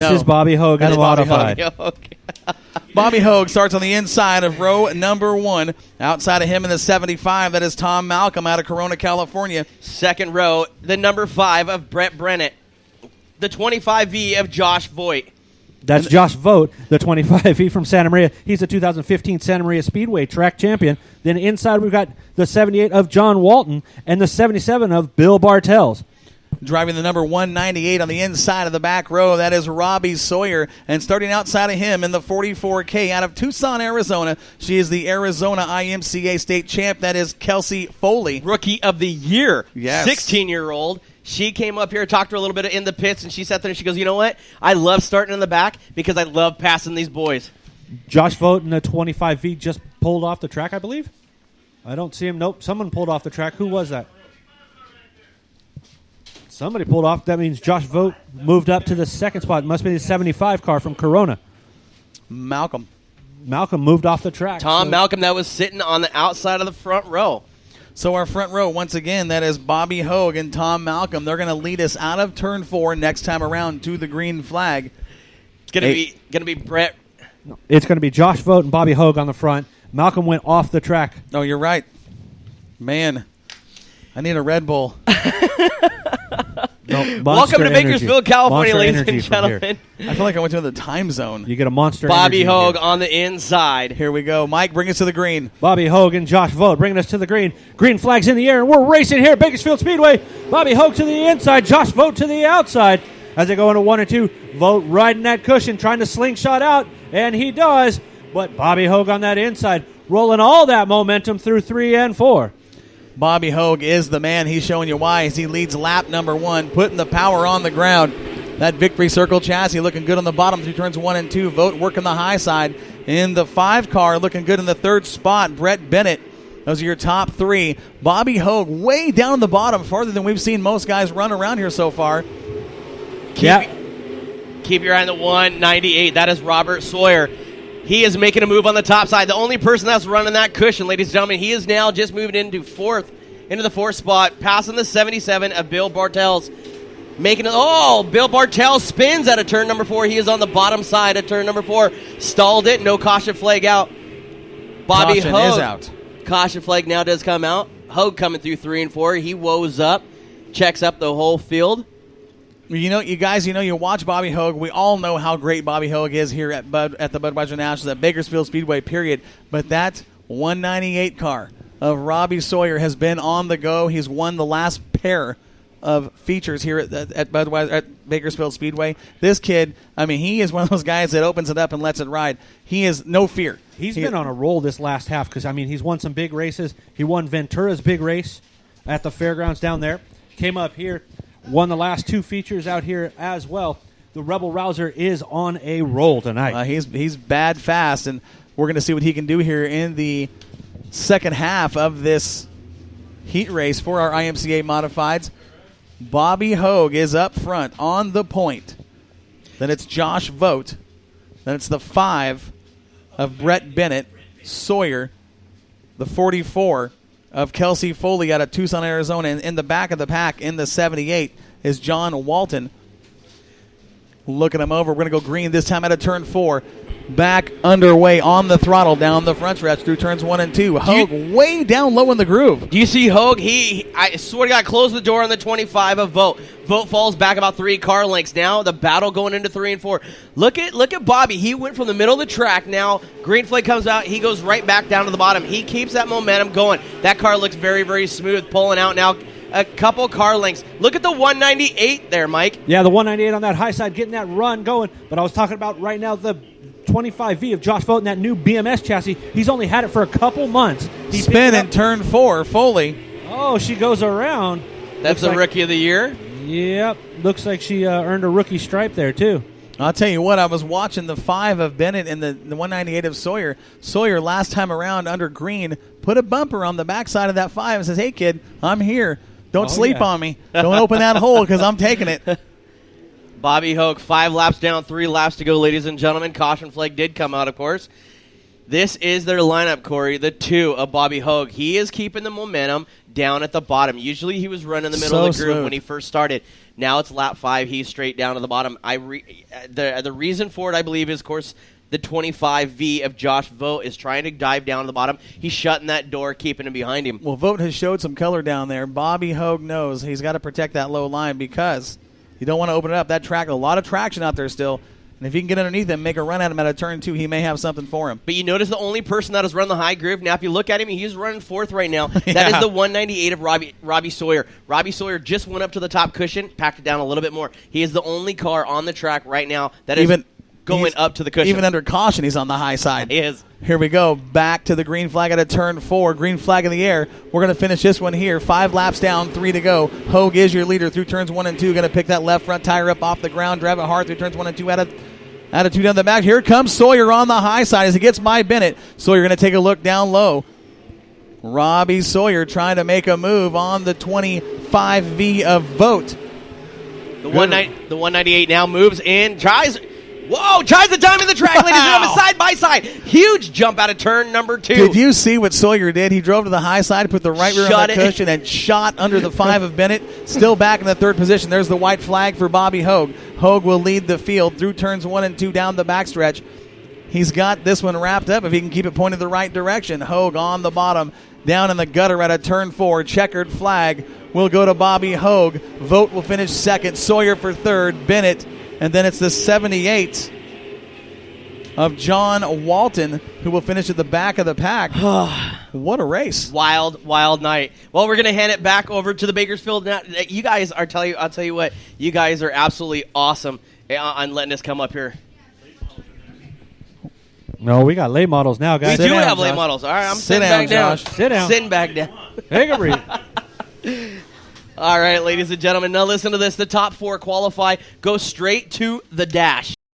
This is Bobby Hogue in the Modified. Bobby Hogue starts on the inside of row number 1. Outside of him in the 75, that is Tom Malcolm out of Corona, California. Second row, the number 5 of Brett Brennett. The 25V of Josh Voigt. That's Josh Vogt, the 25V from Santa Maria. He's the 2015 Santa Maria Speedway track champion. Then inside we've got the 78 of John Walton and the 77 of Bill Bartels. Driving the number 198 on the inside of the back row, that is Robbie Sawyer. And starting outside of him in the 44K out of Tucson, Arizona, she is the Arizona IMCA state champ. That is Kelsey Foley. Rookie of the year. Yes. 16-year-old. She came up here, talked to her a little bit in the pits, and she sat there and she goes, you know what? I love starting in the back because I love passing these boys. Josh Vogt in the 25V just pulled off the track, I believe. I don't see him. Nope, someone pulled off the track. Who was that? Somebody pulled off. That means Josh Vogt moved up to the second spot. It must be the 75 car from Corona. Malcolm moved off the track. Malcolm, that was sitting on the outside of the front row. So our front row, once again, that is Bobby Hogue and Tom Malcolm. They're going to lead us out of turn 4 next time around to the green flag. It's going to be Brett. No, it's going to be Josh Vogt and Bobby Hogue on the front. Malcolm went off the track. Oh, you're right. Man, I need a Red Bull. No, Welcome to Bakersfield, California, ladies and gentlemen. I feel like I went to another time zone. You get a Monster Bobby Energy Hogue here. on the inside. Here we go. Mike, bring us to the green. Bobby Hogue and Josh Vogt bringing us to the green. Green flags in the air, and we're racing here at Bakersfield Speedway. Bobby Hogue to the inside, Josh Vogt to the outside. As they go into 1 and 2, Vogt riding that cushion, trying to slingshot out, and he does. But Bobby Hogue on that inside, rolling all that momentum through 3 and 4. Bobby Hogue is the man. He's showing you why as he leads lap number 1, putting the power on the ground. That Victory Circle chassis looking good on the bottom through turns 1 and 2. Vogt working the high side. In the 5 car, looking good in the 3rd spot, Brett Bennett. Those are your top 3. Bobby Hogue way down on the bottom, farther than we've seen most guys run around here so far. Keep your eye on the 198. That is Robert Sawyer. He is making a move on the top side. The only person that's running that cushion, ladies and gentlemen, he is now just moving into the 4th spot, passing the 77 of Bill Bartels. Bill Bartels spins out of turn number 4. He is on the bottom side of turn number 4. Stalled it, no caution flag out. Bobby Caution Hogue is out. Caution flag now does come out. Hogue coming through 3 and 4. He woes up, checks up the whole field. You watch Bobby Hogue. We all know how great Bobby Hogue is here at the Budweiser Nationals at Bakersfield Speedway, period. But that 198 car of Robbie Sawyer has been on the go. He's won the last pair of features here at Bakersfield Speedway. This kid, he is one of those guys that opens it up and lets it ride. He is no fear. He's been on a roll this last half because, he's won some big races. He won Ventura's big race at the fairgrounds down there. Came up here. Won the last 2 features out here as well. The Rebel Rouser is on a roll tonight. He's bad fast, and we're going to see what he can do here in the second half of this heat race for our IMCA Modifieds. Bobby Hogue is up front on the point. Then it's Josh Vogt. Then it's the 5 of Brett Bennett. Sawyer, the 44 of Kelsey Foley out of Tucson, Arizona. And in the back of the pack in the 78 is John Walton. Looking him over. We're going to go green this time out of turn 4. Back underway on the throttle down the front stretch through turns 1 and 2. Hogue way down low in the groove. Do you see Hogue? I swear to God, closed the door on the 25 of Vogt. Vogt falls back about 3 car lengths. Now the battle going into 3 and 4. Look at Bobby. He went from the middle of the track. Now green flag comes out. He goes right back down to the bottom. He keeps that momentum going. That car looks very, very smooth, pulling out now a couple car lengths. Look at the 198 there, Mike. Yeah, the 198 on that high side, getting that run going. But I was talking about right now the 25V of Josh Vogt in that new BMS chassis. He's only had it for a couple months. Spin in turn 4, Foley. Oh, she goes around. That's the Rookie of the Year. Yep. Looks like she earned a rookie stripe there, too. I'll tell you what, I was watching the 5 of Bennett and the 198 of Sawyer. Sawyer, last time around under green, put a bumper on the backside of that 5 and says, hey, kid, I'm here. Don't sleep on me. Don't open that hole because I'm taking it. Bobby Hogue, 5 laps down, 3 laps to go, ladies and gentlemen. Caution flag did come out, of course. This is their lineup, Corey, the 2 of Bobby Hogue. He is keeping the momentum down at the bottom. Usually he was running the middle of the group when he first started. Now it's lap 5. He's straight down to the bottom. The reason for it, I believe, is, of course, the 25V of Josh Vogt is trying to dive down to the bottom. He's shutting that door, keeping him behind him. Well, Vogt has showed some color down there. Bobby Hogue knows he's got to protect that low line because you don't want to open it up. That track, a lot of traction out there still. And if you can get underneath him, make a run at him at a turn 2, he may have something for him. But you notice the only person that has run the high groove. Now, if you look at him, he's running 4th right now. That is the 198 of Robbie Sawyer. Robbie Sawyer just went up to the top cushion, packed it down a little bit more. He is the only car on the track right now that is going up to the cushion. Even under caution, he's on the high side. He is. Here we go. Back to the green flag at a turn 4. Green flag in the air. We're going to finish this one here. 5 laps down, 3 to go. Hogue is your leader through turns 1 and 2. Going to pick that left front tire up off the ground, drive it hard through turns 1 and 2 out of 2 down the back. Here comes Sawyer on the high side as he gets by Bennett. Sawyer going to take a look down low. Robbie Sawyer trying to make a move on the 25V of Vogt. The 198 now moves in, tries the time of the track, ladies and gentlemen, side by side. Huge jump out of turn number 2. Did you see what Sawyer did? He drove to the high side, put the right rear on the cushion, and shot under the 5 of Bennett. Still back in the 3rd position. There's the white flag for Bobby Hogue. Hogue will lead the field through turns 1 and 2 down the backstretch. He's got this one wrapped up if he can keep it pointed the right direction. Hogue on the bottom, down in the gutter at a turn 4. Checkered flag will go to Bobby Hogue. Vogt will finish 2nd. Sawyer for 3rd. Bennett. And then it's the 78 of John Walton who will finish at the back of the pack. What a race. Wild night. Well, we're going to hand it back over to the Bakersfield. Now, you guys I'll tell you what, you guys are absolutely awesome on letting us come up here. No, we got late models now, guys. We do have late models. All right, I'm sitting back down. Sit down. Sitting back down. Take a breathe. All right, ladies and gentlemen, now listen to this. The top 4 qualify, go straight to the dash.